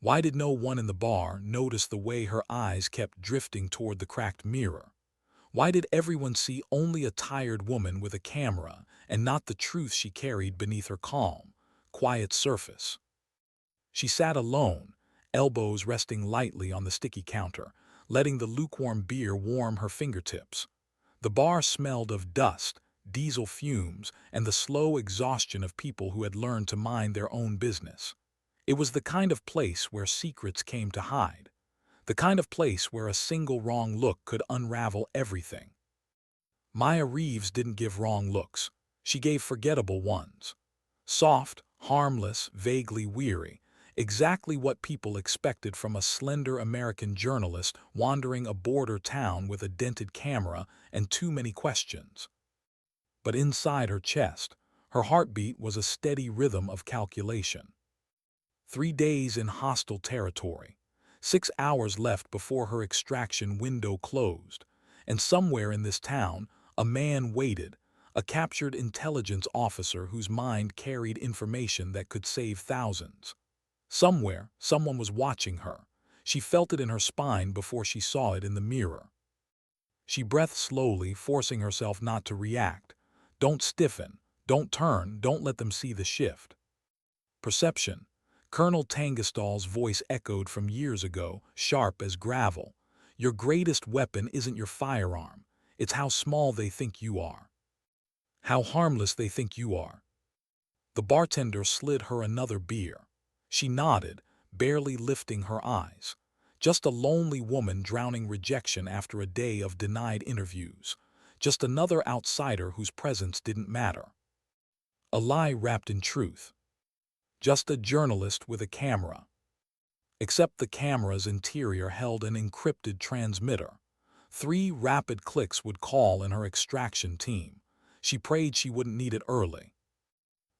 Why did no one in the bar notice the way her eyes kept drifting toward the cracked mirror? Why did everyone see only a tired woman with a camera and not the truth she carried beneath her calm, quiet surface? She sat alone, elbows resting lightly on the sticky counter, letting the lukewarm beer warm her fingertips. The bar smelled of dust, diesel fumes, and the slow exhaustion of people who had learned to mind their own business. It was the kind of place where secrets came to hide, the kind of place where a single wrong look could unravel everything. Maya Reeves didn't give wrong looks. She gave forgettable ones. Soft, harmless, vaguely weary, exactly what people expected from a slender American journalist wandering a border town with a dented camera and too many questions. But inside her chest, her heartbeat was a steady rhythm of calculation. 3 days in hostile territory, 6 hours left before her extraction window closed, and somewhere in this town, a man waited, a captured intelligence officer whose mind carried information that could save thousands. Somewhere, someone was watching her. She felt it in her spine before she saw it in the mirror. She breathed slowly, forcing herself not to react. Don't stiffen, don't turn, don't let them see the shift. Perception. Colonel Tangestal's voice echoed from years ago, sharp as gravel. Your greatest weapon isn't your firearm. It's how small they think you are. How harmless they think you are. The bartender slid her another beer. She nodded, barely lifting her eyes. Just a lonely woman drowning rejection after a day of denied interviews. Just another outsider whose presence didn't matter. A lie wrapped in truth. Just a journalist with a camera. Except the camera's interior held an encrypted transmitter. 3 rapid clicks would call in her extraction team. She prayed she wouldn't need it early.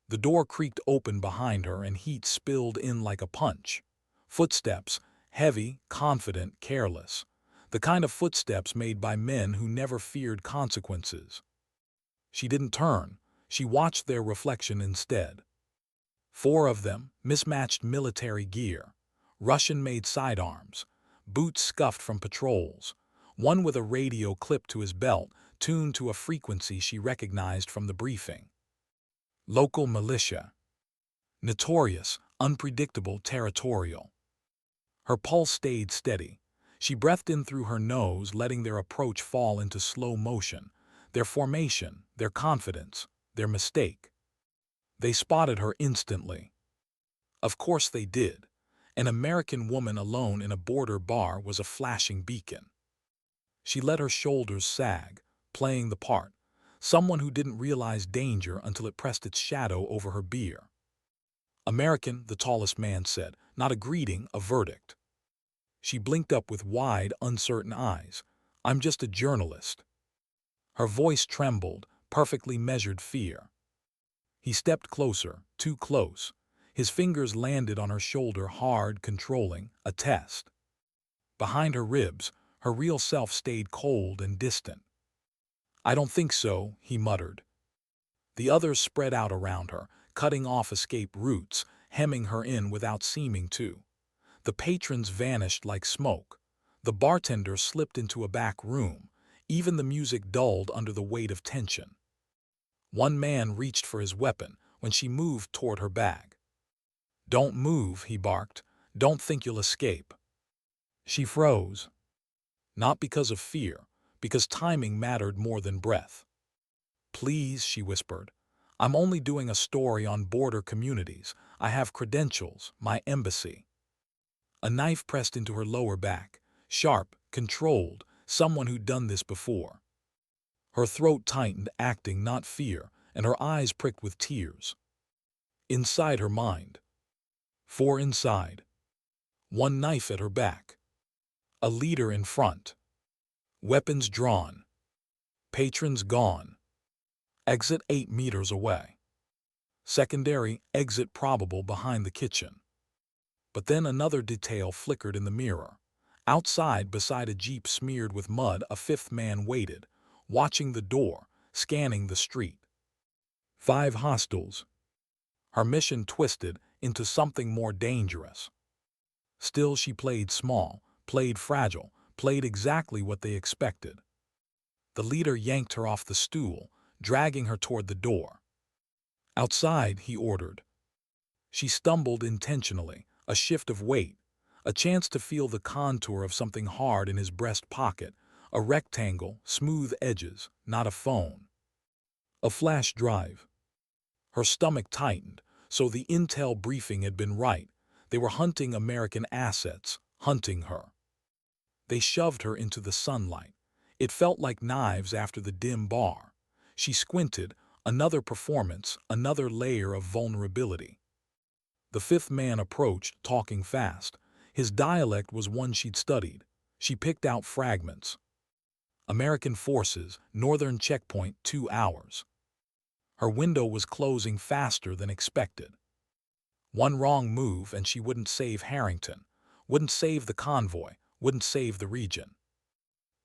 The door creaked open behind her and heat spilled in like a punch. Footsteps, heavy, confident, careless. The kind of footsteps made by men who never feared consequences. She didn't turn. She watched their reflection instead. 4 of them, mismatched military gear, Russian-made sidearms, boots scuffed from patrols, one with a radio clipped to his belt, tuned to a frequency she recognized from the briefing. Local militia. Notorious, unpredictable, territorial. Her pulse stayed steady. She breathed in through her nose, letting their approach fall into slow motion, their formation, their confidence, their mistake. They spotted her instantly. Of course they did. An American woman alone in a border bar was a flashing beacon. She let her shoulders sag, playing the part, someone who didn't realize danger until it pressed its shadow over her beer. American, the tallest man said, not a greeting, a verdict. She blinked up with wide, uncertain eyes. I'm just a journalist. Her voice trembled, perfectly measured fear. He stepped closer, too close. His fingers landed on her shoulder, hard, controlling, a test. Behind her ribs, her real self stayed cold and distant. I don't think so, he muttered. The others spread out around her, cutting off escape routes, hemming her in without seeming to. The patrons vanished like smoke. The bartender slipped into a back room. Even the music dulled under the weight of tension. One man reached for his weapon when she moved toward her bag. Don't move, he barked. Don't think you'll escape. She froze. Not because of fear, because timing mattered more than breath. Please, she whispered. I'm only doing a story on border communities. I have credentials, my embassy. A knife pressed into her lower back, sharp, controlled, someone who'd done this before. Her throat tightened, acting not fear, and her eyes pricked with tears. Inside her mind. 4 inside. One knife at her back. A leader in front. Weapons drawn. Patrons gone. Exit 8 meters away. Secondary exit probable behind the kitchen. But then another detail flickered in the mirror. Outside, beside a jeep smeared with mud, a 5th man waited, watching the door, scanning the street. 5 hostiles. Her mission twisted into something more dangerous. Still, she played small, played fragile, played exactly what they expected. The leader yanked her off the stool, dragging her toward the door. "Outside," he ordered. She stumbled intentionally, a shift of weight, a chance to feel the contour of something hard in his breast pocket, a rectangle, smooth edges, not a phone. A flash drive. Her stomach tightened, so the intel briefing had been right. They were hunting American assets, hunting her. They shoved her into the sunlight. It felt like knives after the dim bar. She squinted, another performance, another layer of vulnerability. The fifth man approached, talking fast. His dialect was one she'd studied. She picked out fragments. "American forces, northern checkpoint, 2 hours." Her window was closing faster than expected. One wrong move and she wouldn't save Harrington, wouldn't save the convoy, wouldn't save the region.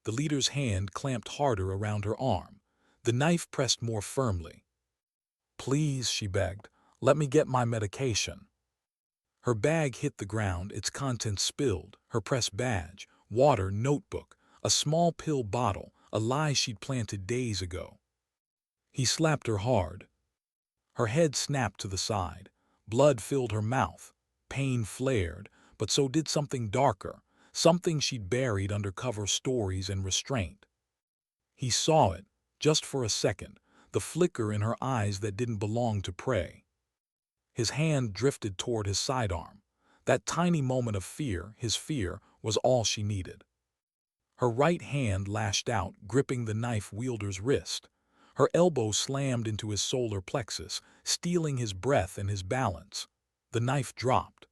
The leader's hand clamped harder around her arm. The knife pressed more firmly. "Please," she begged, "let me get my medication." Her bag hit the ground, its contents spilled, her press badge, water, notebook, a small pill bottle, a lie she'd planted days ago. He slapped her hard. Her head snapped to the side. Blood filled her mouth. Pain flared, but so did something darker, something she'd buried under cover stories and restraint. He saw it, just for a second, the flicker in her eyes that didn't belong to prey. His hand drifted toward his sidearm. That tiny moment of fear, his fear, was all she needed. Her right hand lashed out, gripping the knife wielder's wrist. Her elbow slammed into his solar plexus, stealing his breath and his balance. The knife dropped.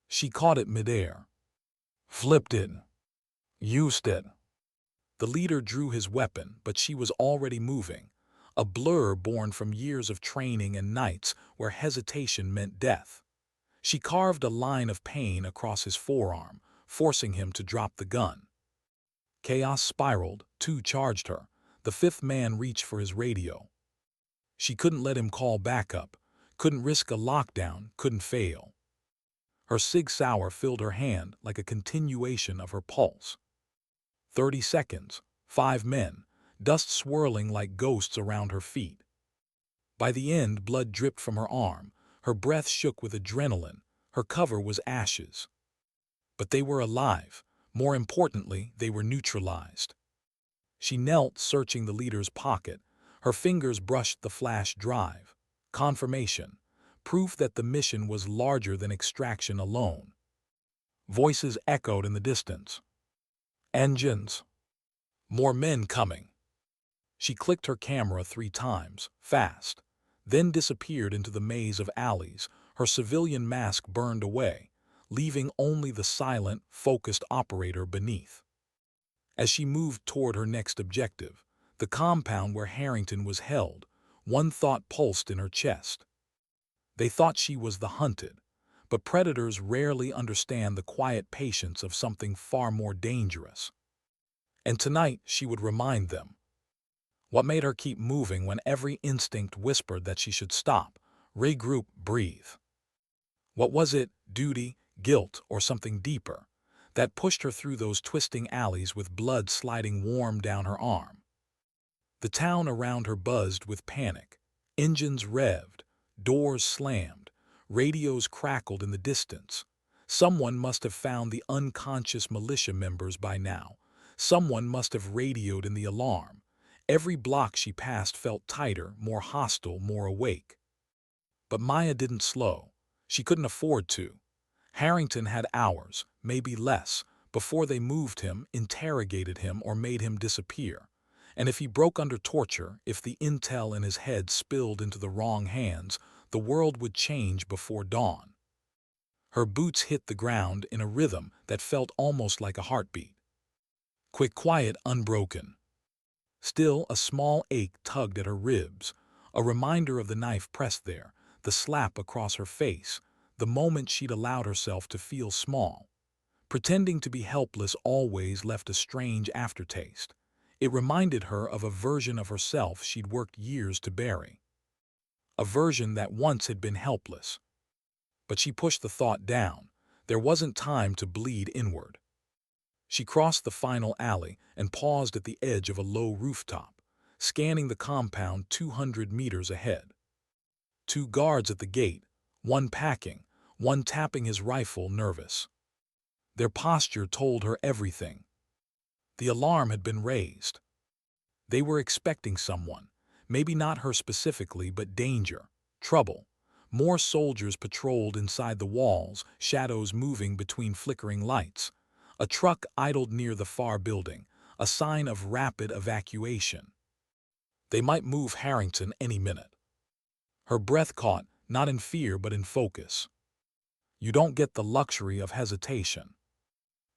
She caught it midair. Flipped it. Used it. The leader drew his weapon, but she was already moving. A blur born from years of training and nights where hesitation meant death. She carved a line of pain across his forearm, forcing him to drop the gun. Chaos spiraled, two charged her. The fifth man reached for his radio. She couldn't let him call backup, couldn't risk a lockdown, couldn't fail. Her Sig Sauer filled her hand like a continuation of her pulse. 30 seconds, 5 men, dust swirling like ghosts around her feet. By the end, blood dripped from her arm, her breath shook with adrenaline, her cover was ashes. But they were alive. More importantly, they were neutralized. She knelt, searching the leader's pocket. Her fingers brushed the flash drive. Confirmation. Proof that the mission was larger than extraction alone. Voices echoed in the distance. "Engines. More men coming." She clicked her camera 3 times, fast, then disappeared into the maze of alleys. Her civilian mask burned away, leaving only the silent, focused operator beneath. As she moved toward her next objective, the compound where Harrington was held, one thought pulsed in her chest. They thought she was the hunted, but predators rarely understand the quiet patience of something far more dangerous. And tonight she would remind them. What made her keep moving when every instinct whispered that she should stop, regroup, breathe? What was it, duty, guilt, or something deeper, that pushed her through those twisting alleys with blood sliding warm down her arm? The town around her buzzed with panic. Engines revved, doors slammed, radios crackled in the distance. Someone must have found the unconscious militia members by now. Someone must have radioed in the alarm. Every block she passed felt tighter, more hostile, more awake. But Maya didn't slow. She couldn't afford to. Harrington had hours, maybe less, before they moved him, interrogated him, or made him disappear. And if he broke under torture, if the intel in his head spilled into the wrong hands, the world would change before dawn. Her boots hit the ground in a rhythm that felt almost like a heartbeat. Quick, quiet, unbroken. Still, a small ache tugged at her ribs, a reminder of the knife pressed there, the slap across her face, the moment she'd allowed herself to feel small. Pretending to be helpless always left a strange aftertaste. It reminded her of a version of herself she'd worked years to bury. A version that once had been helpless. But she pushed the thought down. There wasn't time to bleed inward. She crossed the final alley and paused at the edge of a low rooftop, scanning the compound 200 meters ahead. Two guards at the gate, one packing, one tapping his rifle, nervous. Their posture told her everything. The alarm had been raised. They were expecting someone, maybe not her specifically, but danger, trouble. More soldiers patrolled inside the walls, shadows moving between flickering lights. A truck idled near the far building, a sign of rapid evacuation. They might move Harrington any minute. Her breath caught, not in fear but in focus. You don't get the luxury of hesitation.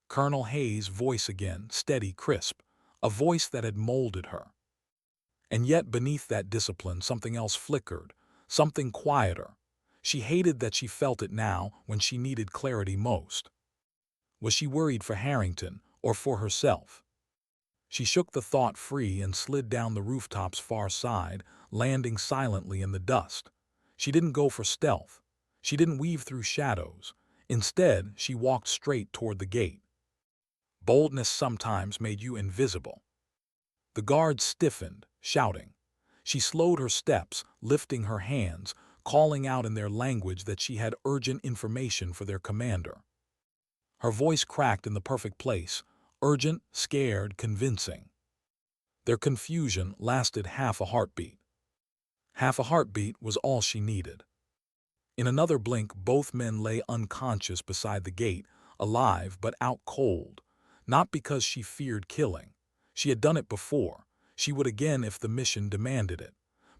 Colonel Hayes' voice again, steady, crisp, a voice that had molded her. And yet beneath that discipline something else flickered, something quieter. She hated that she felt it now when she needed clarity most. Was she worried for Harrington or for herself? She shook the thought free and slid down the rooftop's far side, landing silently in the dust. She didn't go for stealth. She didn't weave through shadows. Instead, she walked straight toward the gate. Boldness sometimes made you invisible. The guards stiffened, shouting. She slowed her steps, lifting her hands, calling out in their language that she had urgent information for their commander. Her voice cracked in the perfect place, urgent, scared, convincing. Their confusion lasted half a heartbeat. Half a heartbeat was all she needed. In another blink, both men lay unconscious beside the gate, alive but out cold. Not because she feared killing. She had done it before. She would again if the mission demanded it.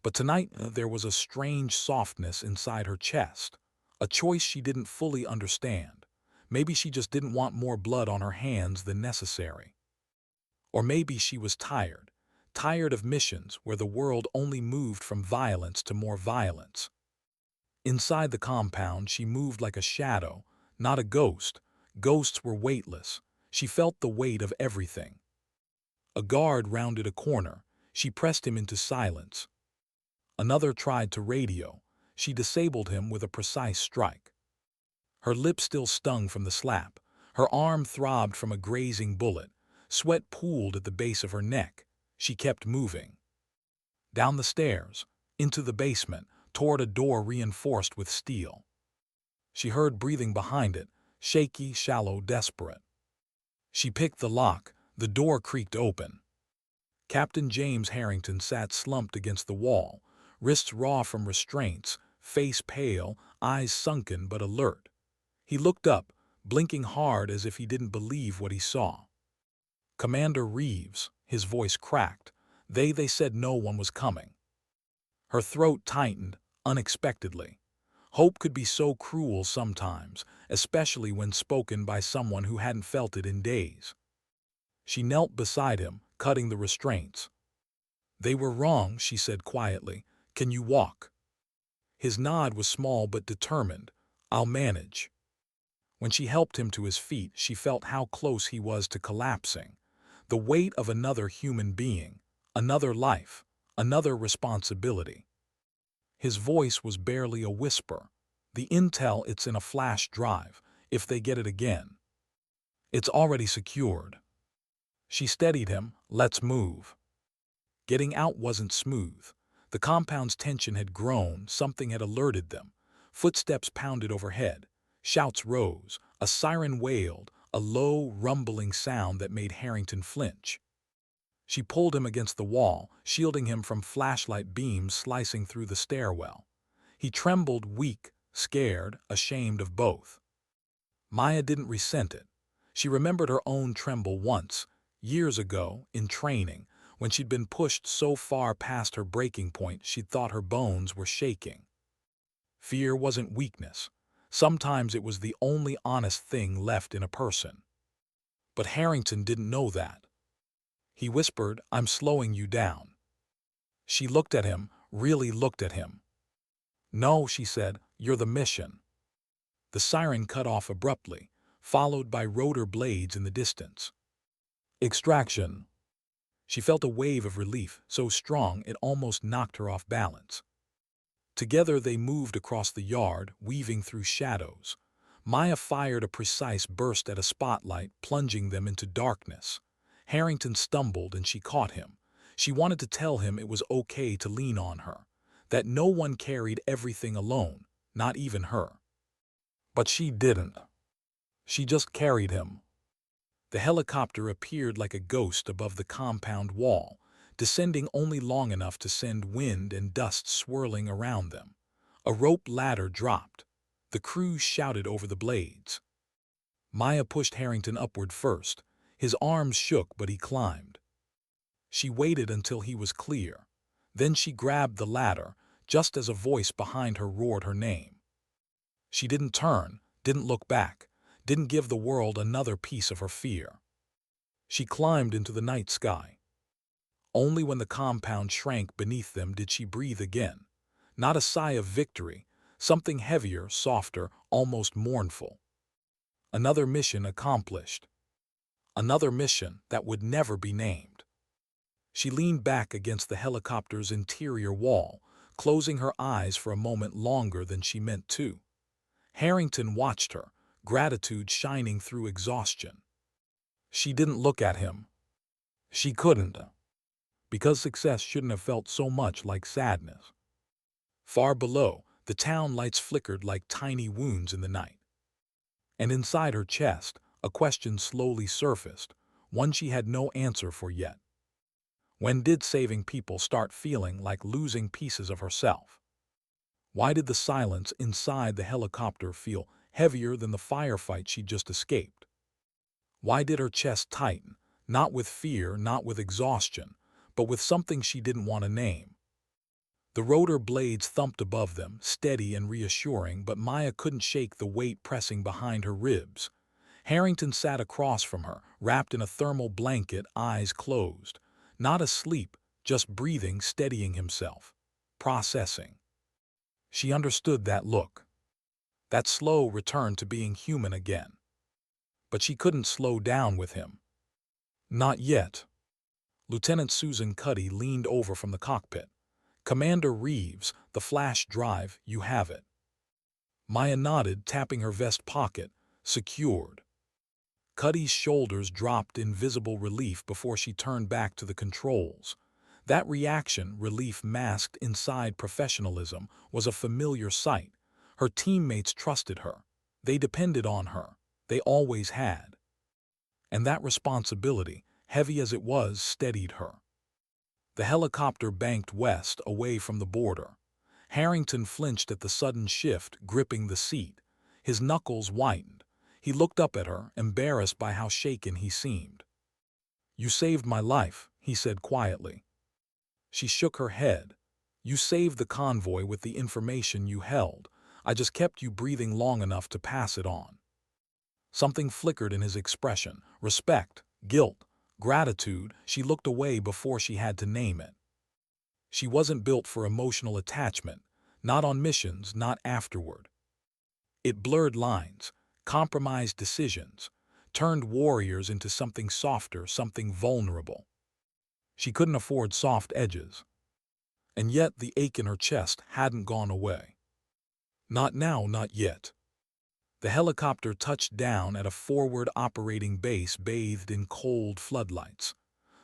But tonight there was a strange softness inside her chest, a choice she didn't fully understand. Maybe she just didn't want more blood on her hands than necessary. Or maybe she was tired, tired of missions where the world only moved from violence to more violence. Inside the compound, she moved like a shadow, not a ghost. Ghosts were weightless. She felt the weight of everything. A guard rounded a corner. She pressed him into silence. Another tried to radio. She disabled him with a precise strike. Her lip still stung from the slap. Her arm throbbed from a grazing bullet. Sweat pooled at the base of her neck. She kept moving. Down the stairs, into the basement, toward a door reinforced with steel. She heard breathing behind it, shaky, shallow, desperate. She picked the lock. The door creaked open. Captain James Harrington sat slumped against the wall, wrists raw from restraints, face pale, eyes sunken but alert. He looked up, blinking hard as if he didn't believe what he saw. "Commander Reeves," his voice cracked. They said no one was coming. Her throat tightened, unexpectedly. Hope could be so cruel sometimes, especially when spoken by someone who hadn't felt it in days. She knelt beside him, cutting the restraints. "They were wrong," she said quietly. "Can you walk?" His nod was small but determined. "I'll manage." When she helped him to his feet, she felt how close he was to collapsing. The weight of another human being, another life, another responsibility. His voice was barely a whisper. "The intel, it's in a flash drive, if they get it again. It's already secured." She steadied him. "Let's move." Getting out wasn't smooth. The compound's tension had grown, something had alerted them. Footsteps pounded overhead. Shouts rose. A siren wailed, a low, rumbling sound that made Harrington flinch. She pulled him against the wall, shielding him from flashlight beams slicing through the stairwell. He trembled, weak, scared, ashamed of both. Maya didn't resent it. She remembered her own tremble once, years ago, in training, when she'd been pushed so far past her breaking point she'd thought her bones were shaking. Fear wasn't weakness. Sometimes it was the only honest thing left in a person. But Harrington didn't know that. He whispered, "I'm slowing you down." She looked at him, really looked at him. "No," she said, "you're the mission." The siren cut off abruptly, followed by rotor blades in the distance. Extraction. She felt a wave of relief, so strong it almost knocked her off balance. Together they moved across the yard, weaving through shadows. Maya fired a precise burst at a spotlight, plunging them into darkness. Harrington stumbled and she caught him. She wanted to tell him it was okay to lean on her, that no one carried everything alone, not even her. But she didn't. She just carried him. The helicopter appeared like a ghost above the compound wall, descending only long enough to send wind and dust swirling around them. A rope ladder dropped. The crew shouted over the blades. Maya pushed Harrington upward first. His arms shook, but he climbed. She waited until he was clear. Then she grabbed the ladder, just as a voice behind her roared her name. She didn't turn, didn't look back, didn't give the world another piece of her fear. She climbed into the night sky. Only when the compound shrank beneath them did she breathe again. Not a sigh of victory, something heavier, softer, almost mournful. Another mission accomplished. Another mission that would never be named. She leaned back against the helicopter's interior wall, closing her eyes for a moment longer than she meant to. Harrington watched her, gratitude shining through exhaustion. She didn't look at him. She couldn't, because success shouldn't have felt so much like sadness. Far below, the town lights flickered like tiny wounds in the night. And inside her chest, a question slowly surfaced, one she had no answer for yet. When did saving people start feeling like losing pieces of herself? Why did the silence inside the helicopter feel heavier than the firefight she'd just escaped? Why did her chest tighten, not with fear, not with exhaustion, but with something she didn't want to name? The rotor blades thumped above them, steady and reassuring, but Maya couldn't shake the weight pressing behind her ribs. Harrington sat across from her, wrapped in a thermal blanket, eyes closed. Not asleep, just breathing, steadying himself. Processing. She understood that look. That slow return to being human again. But she couldn't slow down with him. Not yet. Lieutenant Susan Cuddy leaned over from the cockpit. "Commander Reeves, the flash drive, you have it." Maya nodded, tapping her vest pocket. Secured. Cuddy's shoulders dropped in visible relief before she turned back to the controls. That reaction, relief masked inside professionalism, was a familiar sight. Her teammates trusted her. They depended on her. They always had. And that responsibility, heavy as it was, steadied her. The helicopter banked west, away from the border. Harrington flinched at the sudden shift, gripping the seat. His knuckles whitened. He looked up at her, embarrassed by how shaken he seemed. "You saved my life," he said quietly. She shook her head. "You saved the convoy with the information you held. I just kept you breathing long enough to pass it on." Something flickered in his expression. Respect, guilt, gratitude. She looked away before she had to name it. She wasn't built for emotional attachment, not on missions, not afterward. It blurred lines, compromised decisions, turned warriors into something softer, something vulnerable. She couldn't afford soft edges. And yet the ache in her chest hadn't gone away. Not now, not yet. The helicopter touched down at a forward operating base bathed in cold floodlights.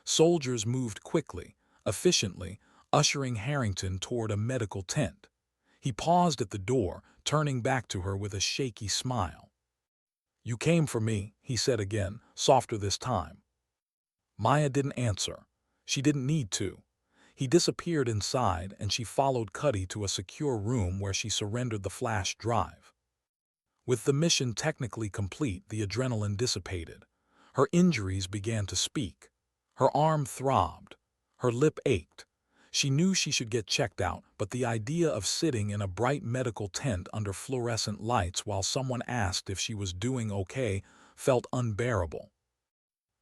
Soldiers moved quickly, efficiently, ushering Harrington toward a medical tent. He paused at the door, turning back to her with a shaky smile. "You came for me," he said again, softer this time. Maya didn't answer. She didn't need to. He disappeared inside, and she followed Cuddy to a secure room where she surrendered the flash drive. With the mission technically complete, the adrenaline dissipated. Her injuries began to speak. Her arm throbbed. Her lip ached. She knew she should get checked out, but the idea of sitting in a bright medical tent under fluorescent lights while someone asked if she was doing okay felt unbearable.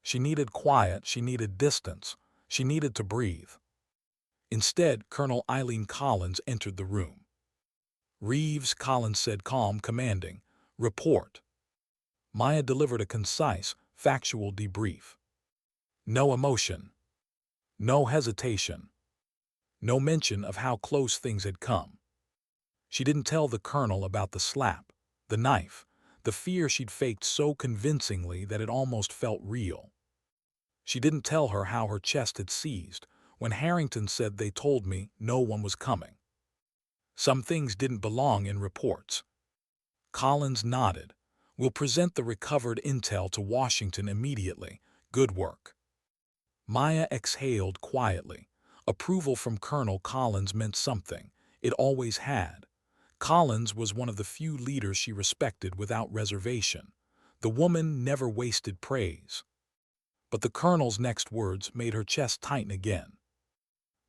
She needed quiet, she needed distance, she needed to breathe. Instead, Colonel Eileen Collins entered the room. "Reeves," Collins said, calm, commanding. "Report." Maya delivered a concise, factual debrief. No emotion. No hesitation. No mention of how close things had come. She didn't tell the colonel about the slap, the knife, the fear she'd faked so convincingly that it almost felt real. She didn't tell her how her chest had seized when Harrington said they told me no one was coming. Some things didn't belong in reports. Collins nodded. We'll present the recovered intel to Washington immediately. Good work. Maya exhaled quietly. Approval from Colonel Collins meant something. It always had. Collins was one of the few leaders she respected without reservation. The woman never wasted praise. But the colonel's next words made her chest tighten again.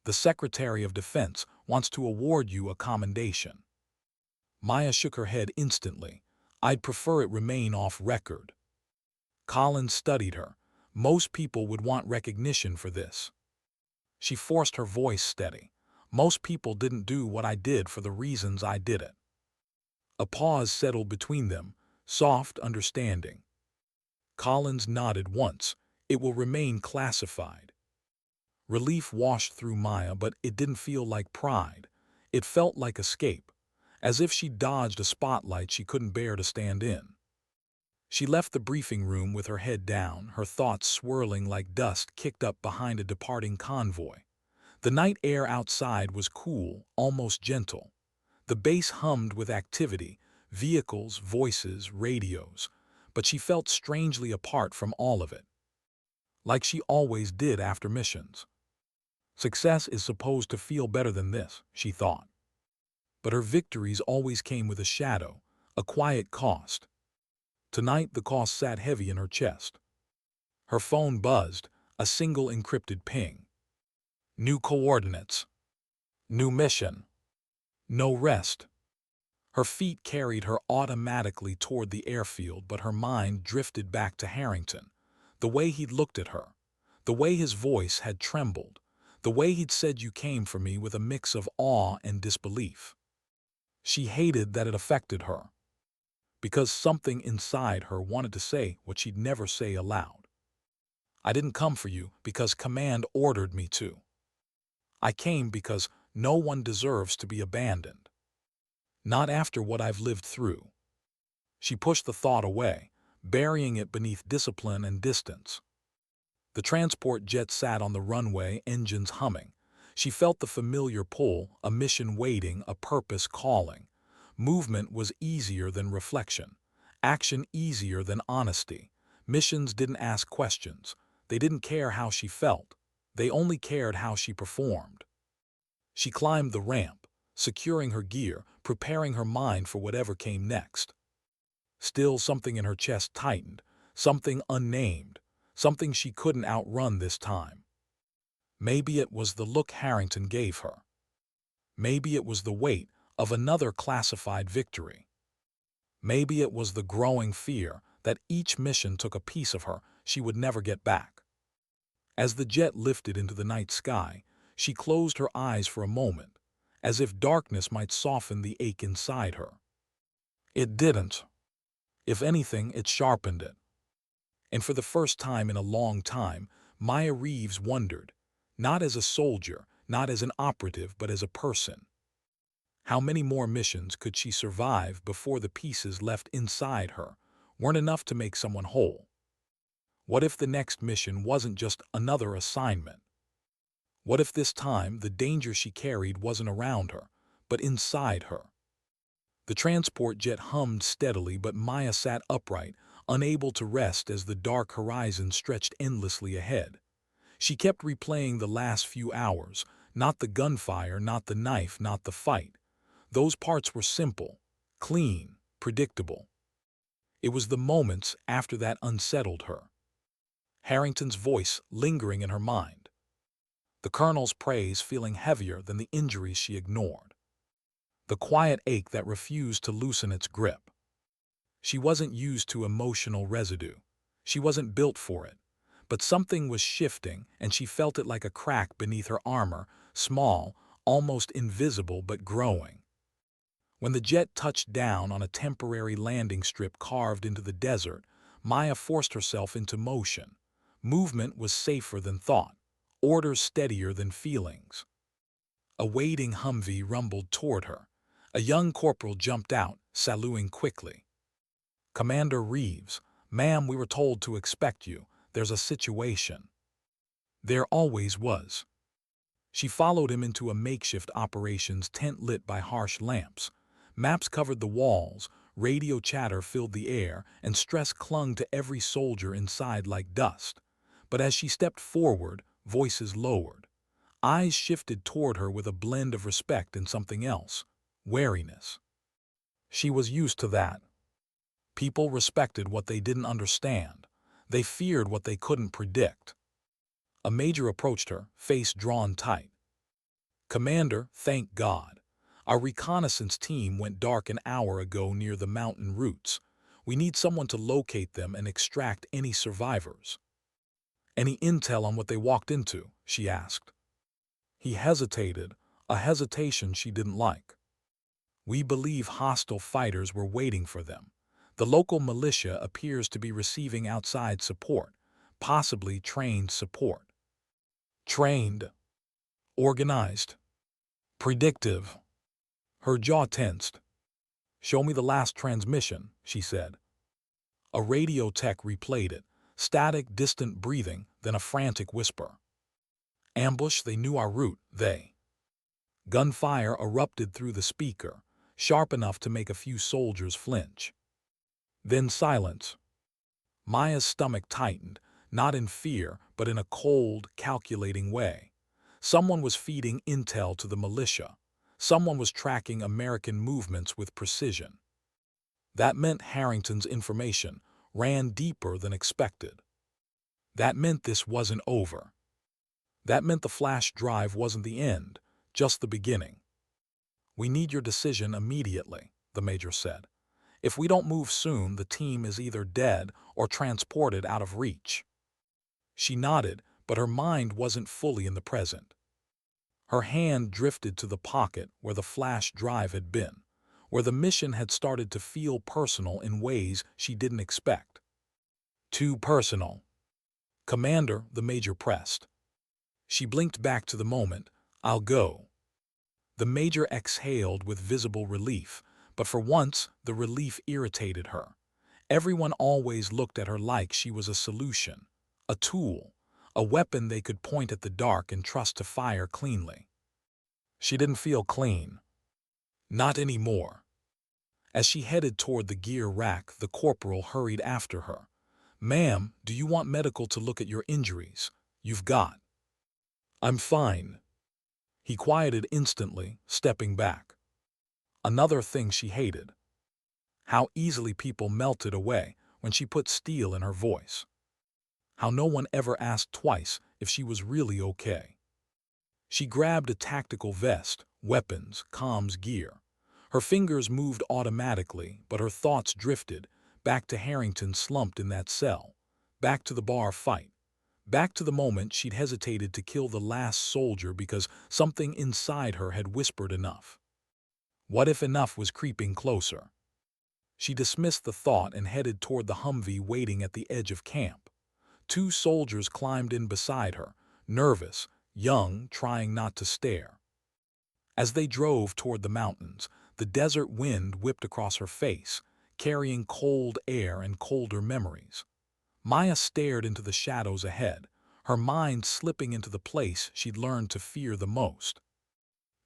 The Secretary of Defense wants to award you a commendation. Maya shook her head instantly. I'd prefer it remain off record. Collins studied her. Most people would want recognition for this. She forced her voice steady. Most people didn't do what I did for the reasons I did it. A pause settled between them, soft, understanding. Collins nodded once. It will remain classified. Relief washed through Maya, but it didn't feel like pride. It felt like escape, as if she dodged a spotlight she couldn't bear to stand in. She left the briefing room with her head down, her thoughts swirling like dust kicked up behind a departing convoy. The night air outside was cool, almost gentle. The base hummed with activity, vehicles, voices, radios, but she felt strangely apart from all of it. Like she always did after missions. Success is supposed to feel better than this, she thought. But her victories always came with a shadow, a quiet cost. Tonight the cost sat heavy in her chest. Her phone buzzed, a single encrypted ping. New coordinates. New mission. No rest. Her feet carried her automatically toward the airfield, but her mind drifted back to Harrington. The way he'd looked at her. The way his voice had trembled. The way he'd said you came for me with a mix of awe and disbelief. She hated that it affected her. Because something inside her wanted to say what she'd never say aloud. I didn't come for you because command ordered me to. I came because no one deserves to be abandoned. Not after what I've lived through. She pushed the thought away, burying it beneath discipline and distance. The transport jet sat on the runway, engines humming. She felt the familiar pull, a mission waiting, a purpose calling. Movement was easier than reflection. Action easier than honesty. Missions didn't ask questions. They didn't care how she felt. They only cared how she performed. She climbed the ramp, securing her gear, preparing her mind for whatever came next. Still, something in her chest tightened, something unnamed, something she couldn't outrun this time. Maybe it was the look Harrington gave her. Maybe it was the weight of another classified victory. Maybe it was the growing fear that each mission took a piece of her she would never get back. As the jet lifted into the night sky, she closed her eyes for a moment, as if darkness might soften the ache inside her. It didn't. If anything, it sharpened it. And for the first time in a long time, Maya Reeves wondered, not as a soldier, not as an operative, but as a person. How many more missions could she survive before the pieces left inside her weren't enough to make someone whole? What if the next mission wasn't just another assignment? What if this time the danger she carried wasn't around her, but inside her? The transport jet hummed steadily, but Maya sat upright, unable to rest as the dark horizon stretched endlessly ahead. She kept replaying the last few hours, not the gunfire, not the knife, not the fight. Those parts were simple, clean, predictable. It was the moments after that unsettled her. Harrington's voice lingering in her mind. The colonel's praise feeling heavier than the injuries she ignored. The quiet ache that refused to loosen its grip. She wasn't used to emotional residue. She wasn't built for it. But something was shifting, and she felt it like a crack beneath her armor, small, almost invisible, but growing. When the jet touched down on a temporary landing strip carved into the desert, Maya forced herself into motion. Movement was safer than thought, orders steadier than feelings. A waiting Humvee rumbled toward her. A young corporal jumped out, saluting quickly. "Commander Reeves, ma'am, we were told to expect you. There's a situation." There always was. She followed him into a makeshift operations tent lit by harsh lamps. Maps covered the walls, radio chatter filled the air, and stress clung to every soldier inside like dust. But as she stepped forward, voices lowered. Eyes shifted toward her with a blend of respect and something else, wariness. She was used to that. People respected what they didn't understand. They feared what they couldn't predict. A major approached her, face drawn tight. "Commander, thank God. Our reconnaissance team went dark an hour ago near the mountain roots. We need someone to locate them and extract any survivors." "Any intel on what they walked into?" she asked. He hesitated, a hesitation she didn't like. "We believe hostile fighters were waiting for them. The local militia appears to be receiving outside support, possibly trained support." Trained, organized, predictive. Her jaw tensed. "Show me the last transmission," she said. A radio tech replayed it, static, distant breathing, then a frantic whisper. "Ambush, they knew our route, they." Gunfire erupted through the speaker, sharp enough to make a few soldiers flinch. Then silence. Maya's stomach tightened, not in fear, but in a cold, calculating way. Someone was feeding intel to the militia. Someone was tracking American movements with precision. That meant Harrington's information ran deeper than expected. That meant this wasn't over. That meant the flash drive wasn't the end, just the beginning. "We need your decision immediately," the major said. "If we don't move soon, the team is either dead or transported out of reach." She nodded, but her mind wasn't fully in the present. Her hand drifted to the pocket where the flash drive had been, where the mission had started to feel personal in ways she didn't expect. "Too personal." "Commander," the major pressed. She blinked back to the moment. "I'll go." The major exhaled with visible relief, but for once the relief irritated her. Everyone always looked at her like she was a solution, a tool, a weapon they could point at the dark and trust to fire cleanly. She didn't feel clean. Not anymore. As she headed toward the gear rack, the corporal hurried after her. "Ma'am, do you want medical to look at your injuries? You've got." "I'm fine." He quieted instantly, stepping back. Another thing she hated. How easily people melted away when she put steel in her voice. How no one ever asked twice if she was really okay. She grabbed a tactical vest, weapons, comms gear. Her fingers moved automatically, but her thoughts drifted, back to Harrington slumped in that cell, back to the bar fight, back to the moment she'd hesitated to kill the last soldier because something inside her had whispered enough. What if enough was creeping closer? She dismissed the thought and headed toward the Humvee waiting at the edge of camp. Two soldiers climbed in beside her, nervous, young, trying not to stare. As they drove toward the mountains, the desert wind whipped across her face, carrying cold air and colder memories. Maya stared into the shadows ahead, her mind slipping into the place she'd learned to fear the most.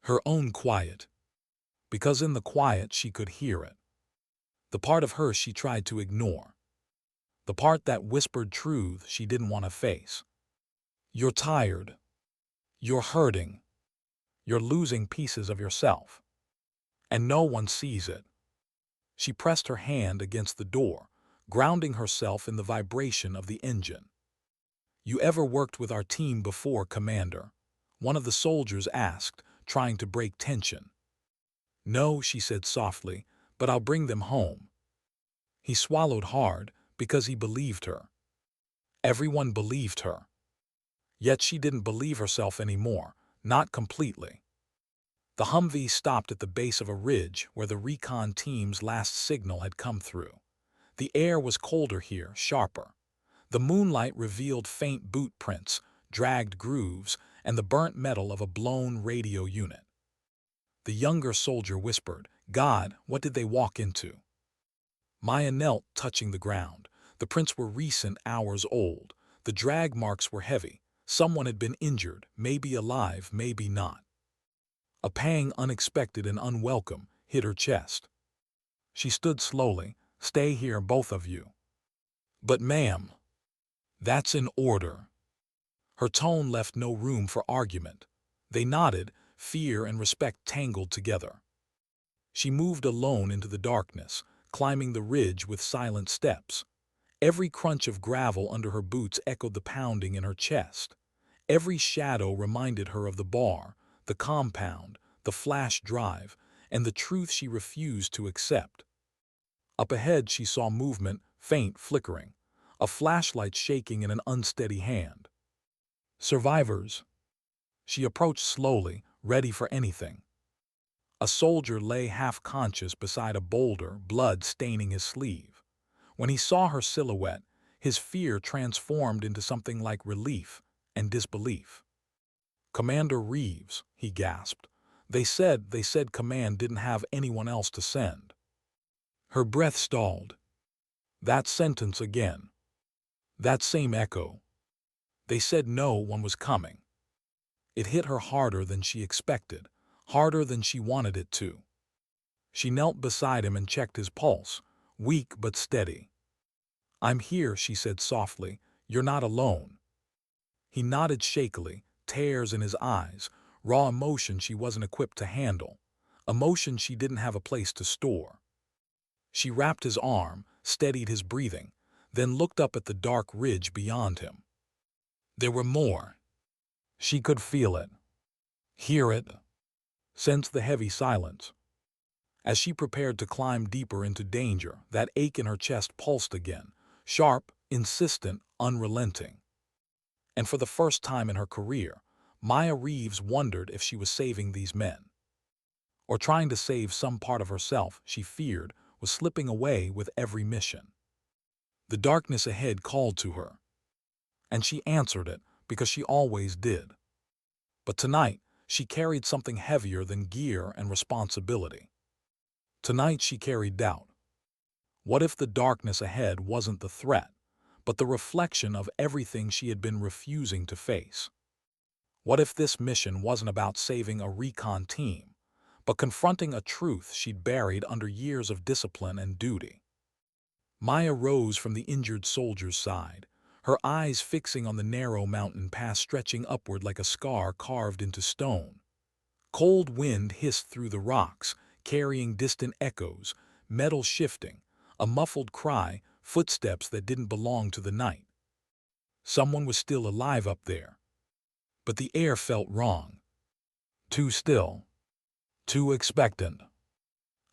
Her own quiet. Because in the quiet she could hear it. The part of her she tried to ignore. The part that whispered truth she didn't want to face. "You're tired. You're hurting. You're losing pieces of yourself. And no one sees it." She pressed her hand against the door, grounding herself in the vibration of the engine. "You ever worked with our team before, Commander?" one of the soldiers asked, trying to break tension. "No," she said softly, "but I'll bring them home." He swallowed hard because he believed her. Everyone believed her. Yet she didn't believe herself anymore, not completely. The Humvee stopped at the base of a ridge where the recon team's last signal had come through. The air was colder here, sharper. The moonlight revealed faint boot prints, dragged grooves, and the burnt metal of a blown radio unit. The younger soldier whispered, "God, what did they walk into?" Maya knelt, touching the ground. The prints were recent, hours old. The drag marks were heavy. Someone had been injured, maybe alive, maybe not. A pang, unexpected and unwelcome, hit her chest. She stood slowly. "Stay here, both of you." "But ma'am." "That's in order." Her tone left no room for argument. They nodded, fear and respect tangled together. She moved alone into the darkness, climbing the ridge with silent steps. Every crunch of gravel under her boots echoed the pounding in her chest. Every shadow reminded her of the bar, the compound, the flash drive, and the truth she refused to accept. Up ahead she saw movement, faint, flickering, a flashlight shaking in an unsteady hand. Survivors. She approached slowly, ready for anything. A soldier lay half-conscious beside a boulder, blood staining his sleeve. When he saw her silhouette, his fear transformed into something like relief and disbelief. "Commander Reeves," he gasped. They said command didn't have anyone else to send." Her breath stalled. That sentence again. That same echo. They said no one was coming. It hit her harder than she expected, harder than she wanted it to. She knelt beside him and checked his pulse, weak but steady. "I'm here," she said softly. "You're not alone." He nodded shakily, tears in his eyes, raw emotion she wasn't equipped to handle, emotion she didn't have a place to store. She wrapped his arm, steadied his breathing, then looked up at the dark ridge beyond him. There were more. She could feel it, hear it, sense the heavy silence. As she prepared to climb deeper into danger, that ache in her chest pulsed again, sharp, insistent, unrelenting. And for the first time in her career, Maya Reeves wondered if she was saving these men, or trying to save some part of herself she feared was slipping away with every mission. The darkness ahead called to her, and she answered it because she always did. But tonight, she carried something heavier than gear and responsibility. Tonight she carried doubt. What if the darkness ahead wasn't the threat, but the reflection of everything she had been refusing to face? What if this mission wasn't about saving a recon team, but confronting a truth she'd buried under years of discipline and duty? Maya rose from the injured soldier's side, her eyes fixing on the narrow mountain pass stretching upward like a scar carved into stone. Cold wind hissed through the rocks, carrying distant echoes, metal shifting, a muffled cry, footsteps that didn't belong to the night. Someone was still alive up there. But the air felt wrong. Too still. Too expectant.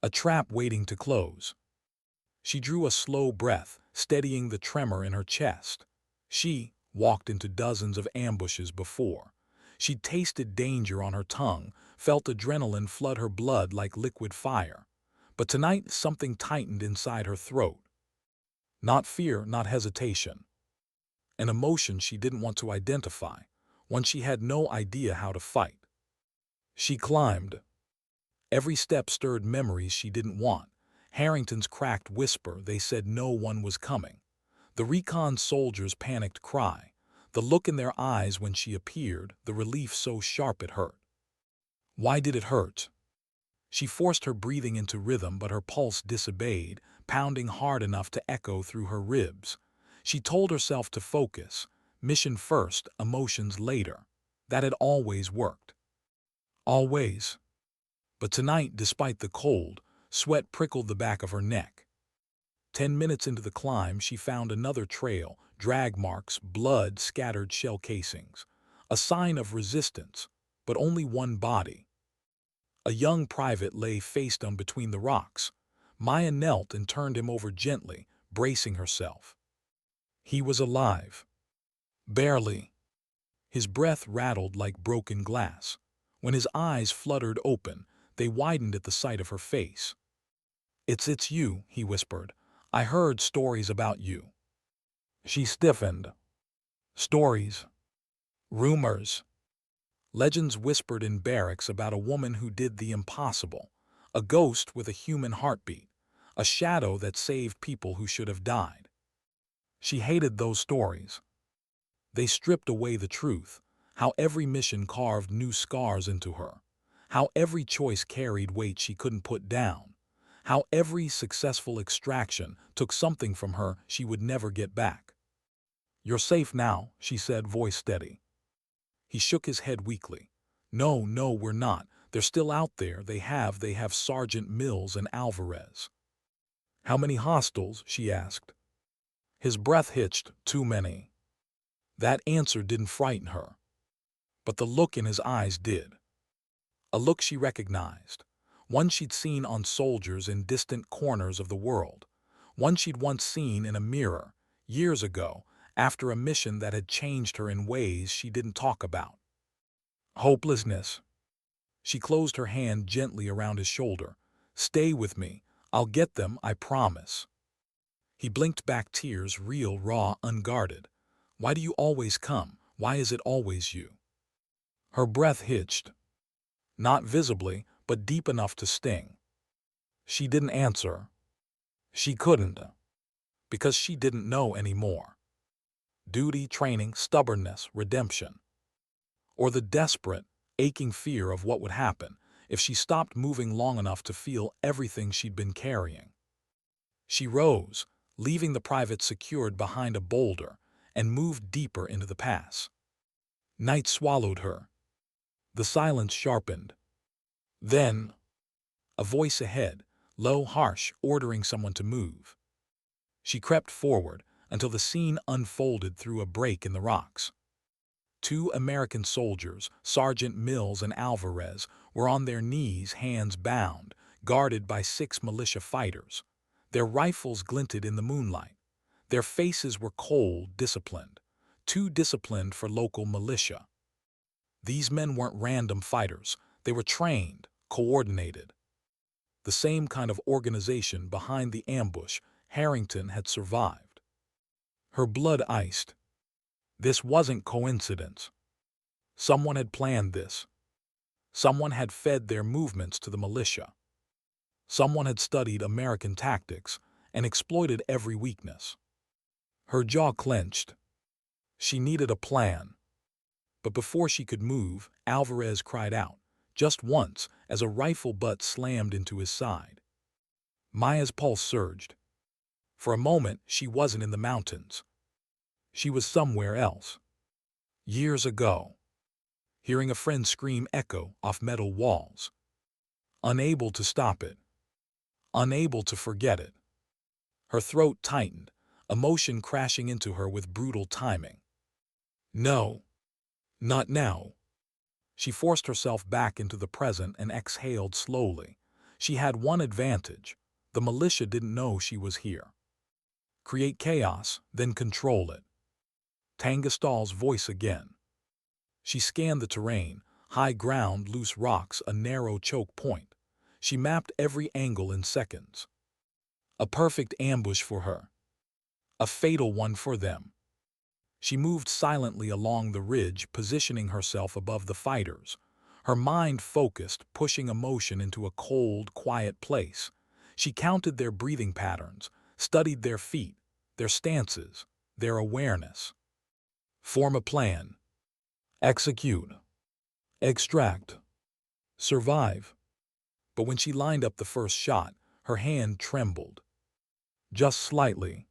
A trap waiting to close. She drew a slow breath, steadying the tremor in her chest. She walked into dozens of ambushes before. She'd tasted danger on her tongue, felt adrenaline flood her blood like liquid fire. But tonight something tightened inside her throat. Not fear, not hesitation. An emotion she didn't want to identify, one she had no idea how to fight. She climbed. Every step stirred memories she didn't want. Harrington's cracked whisper, they said no one was coming. The recon soldiers' panicked cry. The look in their eyes when she appeared, the relief so sharp it hurt. Why did it hurt? She forced her breathing into rhythm, but her pulse disobeyed, pounding hard enough to echo through her ribs. She told herself to focus. Mission first, emotions later. That had always worked. Always. But tonight, despite the cold, sweat prickled the back of her neck. 10 minutes into the climb, she found another trail, drag marks, blood, scattered shell casings. A sign of resistance, but only one body. A young private lay face-down between the rocks. Maya knelt and turned him over gently, bracing herself. He was alive. Barely. His breath rattled like broken glass. When his eyes fluttered open, they widened at the sight of her face. It's you," he whispered. "I heard stories about you." She stiffened. Stories. Rumors. Legends whispered in barracks about a woman who did the impossible. A ghost with a human heartbeat. a shadow that saved people who should have died. She hated those stories. They stripped away the truth, how every mission carved new scars into her, how every choice carried weight she couldn't put down, how every successful extraction took something from her she would never get back. "You're safe now," she said, voice steady. He shook his head weakly. "No, no, we're not. They're still out there. They have Sergeant Mills and Alvarez." "How many hostiles?" she asked. His breath hitched. "Too many." That answer didn't frighten her, but the look in his eyes did. A look she recognized, one she'd seen on soldiers in distant corners of the world, one she'd once seen in a mirror, years ago, after a mission that had changed her in ways she didn't talk about. Hopelessness. She closed her hand gently around his shoulder. "Stay with me. I'll get them, I promise." He blinked back, tears real, raw, unguarded. "Why do you always come? Why is it always you?" Her breath hitched. Not visibly, but deep enough to sting. She didn't answer. She couldn't. Because she didn't know anymore. Duty, training, stubbornness, redemption. Or the desperate, aching fear of what would happen if she stopped moving long enough to feel everything she'd been carrying. She rose, leaving the private secured behind a boulder, and moved deeper into the pass. Night swallowed her. The silence sharpened. Then, a voice ahead, low, harsh, ordering someone to move. She crept forward until the scene unfolded through a break in the rocks. Two American soldiers, Sergeant Mills and Alvarez, were on their knees, hands bound, guarded by 6 militia fighters. Their rifles glinted in the moonlight. Their faces were cold, disciplined, too disciplined for local militia. These men weren't random fighters. They were trained, coordinated. The same kind of organization behind the ambush Harrington had survived. Her blood iced. This wasn't coincidence. Someone had planned this. Someone had fed their movements to the militia. Someone had studied American tactics and exploited every weakness. Her jaw clenched. She needed a plan. But before she could move, Alvarez cried out, just once, as a rifle butt slammed into his side. Maya's pulse surged. For a moment, she wasn't in the mountains. She was somewhere else. Years ago. Hearing a friend scream echo off metal walls. Unable to stop it. Unable to forget it. Her throat tightened, emotion crashing into her with brutal timing. No. Not now. She forced herself back into the present and exhaled slowly. She had one advantage. The militia didn't know she was here. Create chaos, then control it. Tangastal's voice again. She scanned the terrain, high ground, loose rocks, a narrow choke point. She mapped every angle in seconds. A perfect ambush for her. A fatal one for them. She moved silently along the ridge, positioning herself above the fighters. Her mind focused, pushing emotion into a cold, quiet place. She counted their breathing patterns, studied their feet, their stances, their awareness. Form a plan. Execute. Extract. Survive. But when she lined up the first shot, her hand trembled. Just slightly.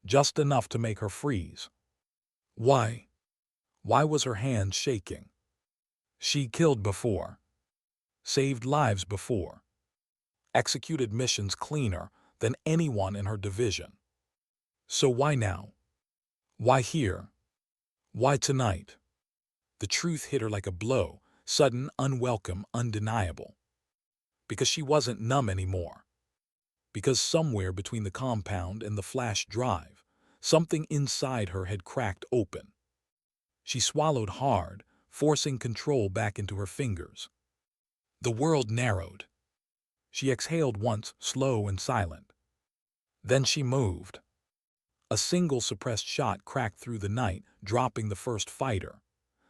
Just enough to make her freeze. Why? Why was her hand shaking? She killed before. Saved lives before. Executed missions cleaner than anyone in her division. So why now? Why here? Why tonight? The truth hit her like a blow, sudden, unwelcome, undeniable. Because she wasn't numb anymore. Because somewhere between the compound and the flash drive, something inside her had cracked open. She swallowed hard, forcing control back into her fingers. The world narrowed. She exhaled once, slow and silent. Then she moved. A single suppressed shot cracked through the night, dropping the first fighter.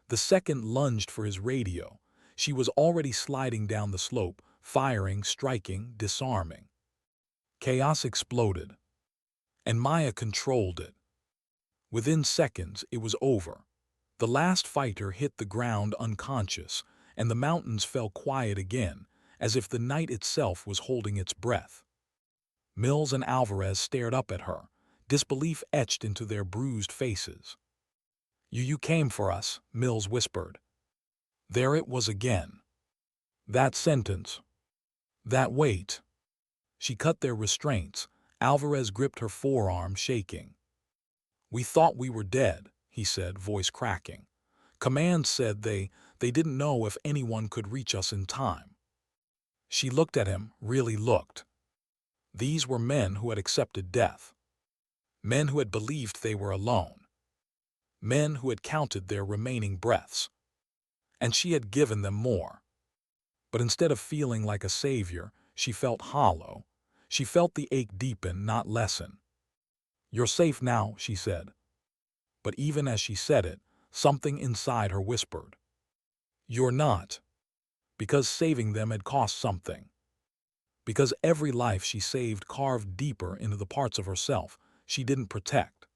The second lunged for his radio. She was already sliding down the slope, firing, striking, disarming. Chaos exploded, and Maya controlled it. Within seconds, it was over. The last fighter hit the ground unconscious, and the mountains fell quiet again, as if the night itself was holding its breath. Mills and Alvarez stared up at her, disbelief etched into their bruised faces. You came for us," Mills whispered. There it was again. That sentence. That weight. She cut their restraints. Alvarez gripped her forearm, shaking. "We thought we were dead," he said, voice cracking. "Command said they didn't know if anyone could reach us in time." She looked at him, really looked. These were men who had accepted death. Men who had believed they were alone. Men who had counted their remaining breaths. And she had given them more. But instead of feeling like a savior, she felt hollow. She felt the ache deepen, not lessen. "You're safe now," she said. But even as she said it, something inside her whispered, "You're not." Because saving them had cost something. Because every life she saved carved deeper into the parts of herself she didn't protect.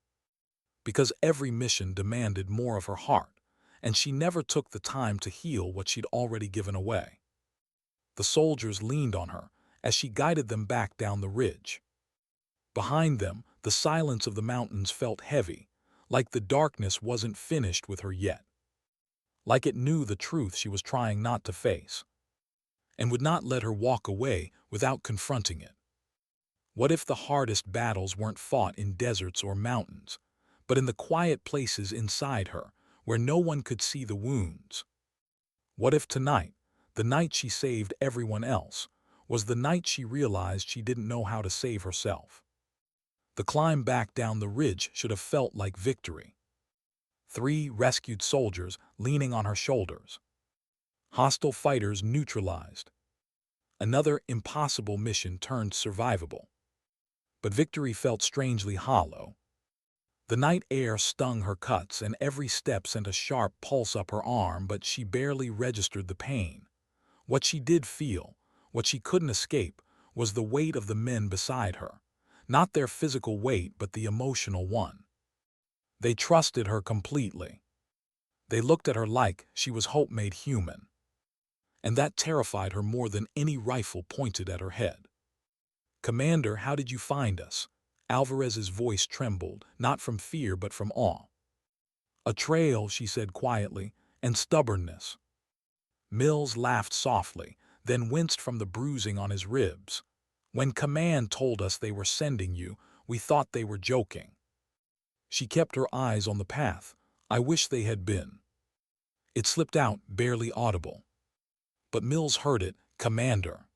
Because every mission demanded more of her heart, and she never took the time to heal what she'd already given away. The soldiers leaned on her as she guided them back down the ridge. Behind them, the silence of the mountains felt heavy, like the darkness wasn't finished with her yet. Like it knew the truth she was trying not to face, and would not let her walk away without confronting it. What if the hardest battles weren't fought in deserts or mountains, but in the quiet places inside her, where no one could see the wounds? What if tonight, the night she saved everyone else, was the night she realized she didn't know how to save herself? The climb back down the ridge should have felt like victory. 3 rescued soldiers leaning on her shoulders. Hostile fighters neutralized. Another impossible mission turned survivable. But victory felt strangely hollow. The night air stung her cuts, and every step sent a sharp pulse up her arm, but she barely registered the pain. What she did feel, what she couldn't escape, was the weight of the men beside her. Not their physical weight, but the emotional one. They trusted her completely. They looked at her like she was hope made human. And that terrified her more than any rifle pointed at her head. "Commander, how did you find us?" Alvarez's voice trembled, not from fear but from awe. "A trail," she said quietly, "and stubbornness." Mills laughed softly, then winced from the bruising on his ribs. "When Command told us they were sending you, we thought they were joking." She kept her eyes on the path. "I wish they had been." It slipped out, barely audible. But Mills heard it. "Commander."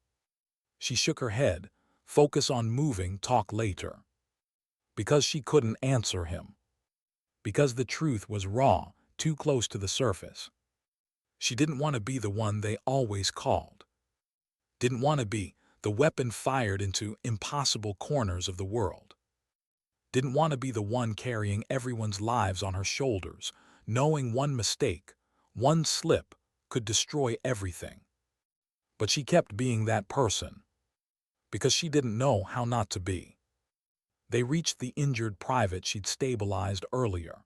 She shook her head. "Focus on moving, talk later." Because she couldn't answer him. Because the truth was raw, too close to the surface. She didn't want to be the one they always called. Didn't want to be the weapon fired into impossible corners of the world. Didn't want to be the one carrying everyone's lives on her shoulders, knowing one mistake, one slip, could destroy everything. But she kept being that person. Because she didn't know how not to be. They reached the injured private she'd stabilized earlier.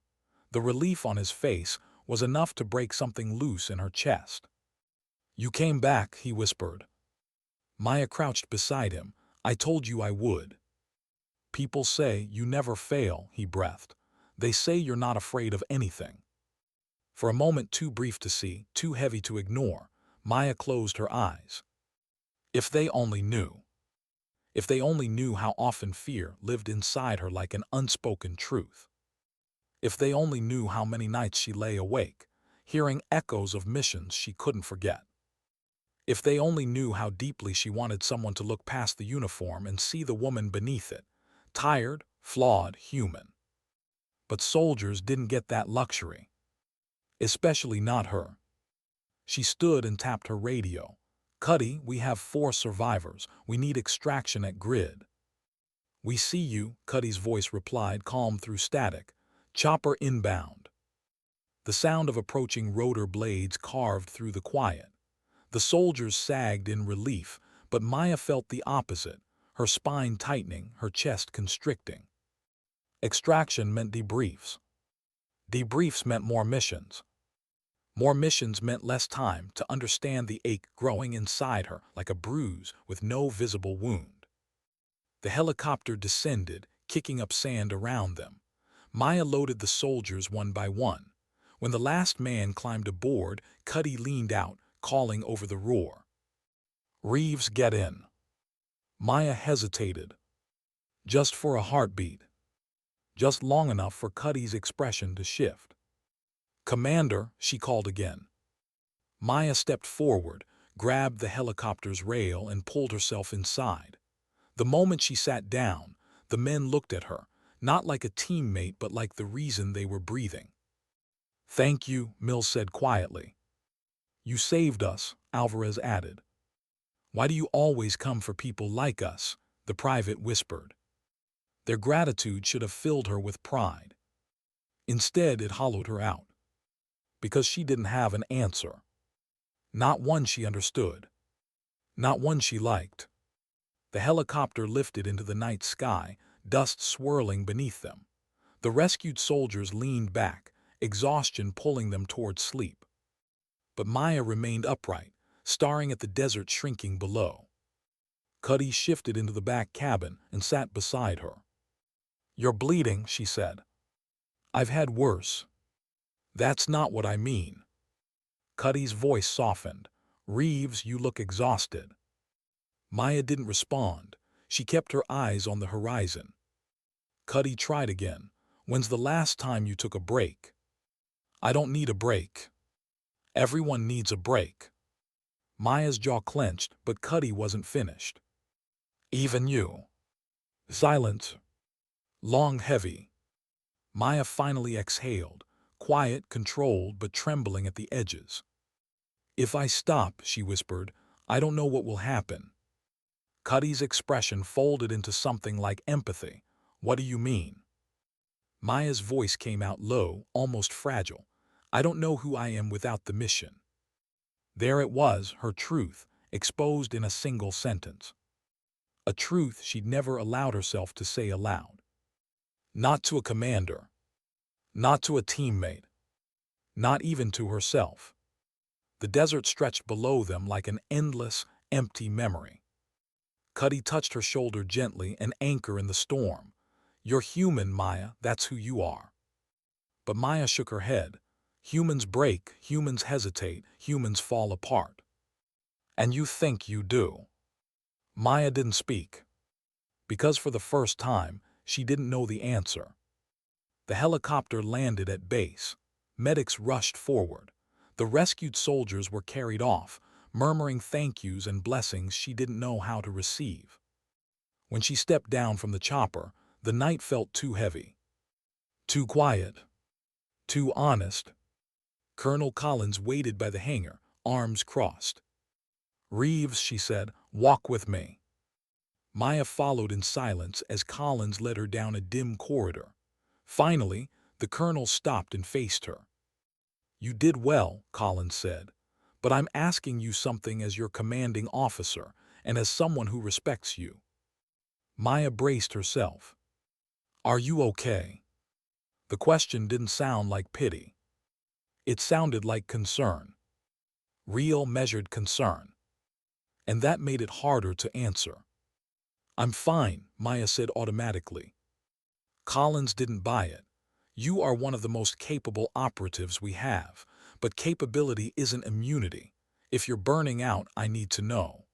The relief on his face was enough to break something loose in her chest. "You came back," he whispered. Maya crouched beside him. "I told you I would." "People say you never fail," he breathed. "They say you're not afraid of anything." For a moment too brief to see, too heavy to ignore, Maya closed her eyes. If they only knew. If they only knew how often fear lived inside her like an unspoken truth. If they only knew how many nights she lay awake, hearing echoes of missions she couldn't forget. If they only knew how deeply she wanted someone to look past the uniform and see the woman beneath it, tired, flawed, human. But soldiers didn't get that luxury. Especially not her. She stood and tapped her radio. "Cuddy, we have 4 survivors. We need extraction at grid." "We see you," Cuddy's voice replied, calm through static. "Chopper inbound." The sound of approaching rotor blades carved through the quiet. The soldiers sagged in relief, but Maya felt the opposite. her spine tightening, her chest constricting. Extraction meant debriefs. Debriefs meant more missions. More missions meant less time to understand the ache growing inside her like a bruise with no visible wound. The helicopter descended, kicking up sand around them. Maya loaded the soldiers one by one. When the last man climbed aboard, Cuddy leaned out, calling over the roar. "Reeves, get in." Maya hesitated. Just for a heartbeat. Just long enough for Cuddy's expression to shift. "Commander," she called again. Maya stepped forward, grabbed the helicopter's rail, and pulled herself inside. The moment she sat down, the men looked at her, not like a teammate but like the reason they were breathing. "Thank you," Mills said quietly. "You saved us," Alvarez added. "Why do you always come for people like us?" the private whispered. Their gratitude should have filled her with pride. Instead, it hollowed her out. Because she didn't have an answer. Not one she understood. Not one she liked. The helicopter lifted into the night sky, dust swirling beneath them. The rescued soldiers leaned back, exhaustion pulling them toward sleep. But Maya remained upright, staring at the desert shrinking below. Cuddy shifted into the back cabin and sat beside her. "You're bleeding," she said. "I've had worse." "That's not what I mean." Cuddy's voice softened. "Reeves, you look exhausted." Maya didn't respond. She kept her eyes on the horizon. Cuddy tried again. "When's the last time you took a break?" "I don't need a break." "Everyone needs a break." Maya's jaw clenched, but Cuddy wasn't finished. "Even you." Silence. Long, heavy. Maya finally exhaled, quiet, controlled, but trembling at the edges. "If I stop," she whispered, "I don't know what will happen." Cuddy's expression folded into something like empathy. "What do you mean?" Maya's voice came out low, almost fragile. "I don't know who I am without the mission." There it was, her truth, exposed in a single sentence. A truth she'd never allowed herself to say aloud. Not to a commander. Not to a teammate. Not even to herself. The desert stretched below them like an endless, empty memory. Cuddy touched her shoulder gently, an anchor in the storm. "You're human, Maya, that's who you are." But Maya shook her head. "Humans break, humans hesitate, humans fall apart." "And you think you do." Maya didn't speak. Because for the first time, she didn't know the answer. The helicopter landed at base. Medics rushed forward. The rescued soldiers were carried off, murmuring thank yous and blessings she didn't know how to receive. When she stepped down from the chopper, the night felt too heavy. Too quiet. Too honest. Colonel Collins waited by the hangar, arms crossed. "Reeves," she said, "walk with me." Maya followed in silence as Collins led her down a dim corridor. Finally, the colonel stopped and faced her. "You did well," Collins said, "but I'm asking you something as your commanding officer and as someone who respects you." Maya braced herself. "Are you okay?" The question didn't sound like pity. It sounded like concern. Real, measured concern. And that made it harder to answer. "I'm fine," Maya said automatically. Collins didn't buy it. "You are one of the most capable operatives we have, but capability isn't immunity. If you're burning out, I need to know."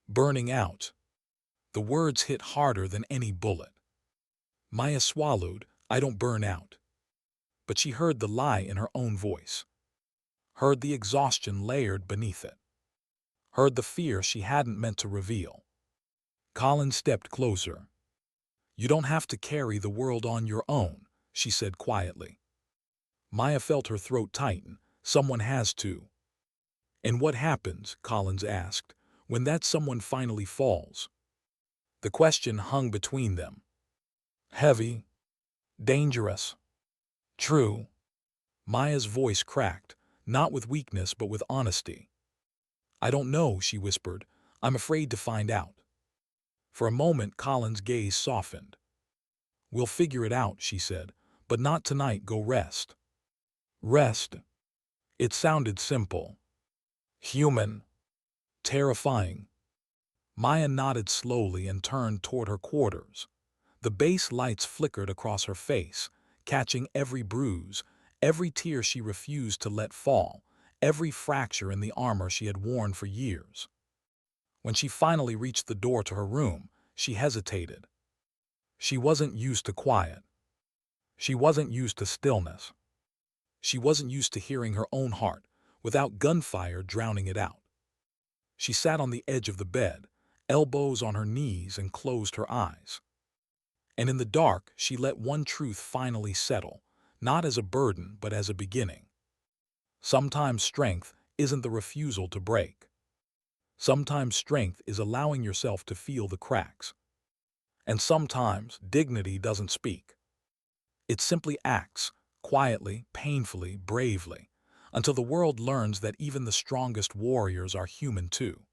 Burning out. The words hit harder than any bullet. Maya swallowed. "I don't burn out." But she heard the lie in her own voice. Heard the exhaustion layered beneath it. Heard the fear she hadn't meant to reveal. Collins stepped closer. "You don't have to carry the world on your own," she said quietly. Maya felt her throat tighten. "Someone has to." "And what happens," Collins asked, "when that someone finally falls?" The question hung between them. Heavy. Dangerous. True. Maya's voice cracked, not with weakness but with honesty. "I don't know," she whispered. "I'm afraid to find out." For a moment, Colin's gaze softened. "We'll figure it out," she said, "but not tonight. Go rest." Rest. It sounded simple. Human. Terrifying. Maya nodded slowly and turned toward her quarters. The base lights flickered across her face, catching every bruise, every tear she refused to let fall, every fracture in the armor she had worn for years. When she finally reached the door to her room, she hesitated. She wasn't used to quiet. She wasn't used to stillness. She wasn't used to hearing her own heart, without gunfire drowning it out. She sat on the edge of the bed, elbows on her knees, and closed her eyes. And in the dark, she let one truth finally settle, not as a burden, but as a beginning. Sometimes strength isn't the refusal to break. Sometimes strength is allowing yourself to feel the cracks. And sometimes dignity doesn't speak. It simply acts, quietly, painfully, bravely, until the world learns that even the strongest warriors are human too.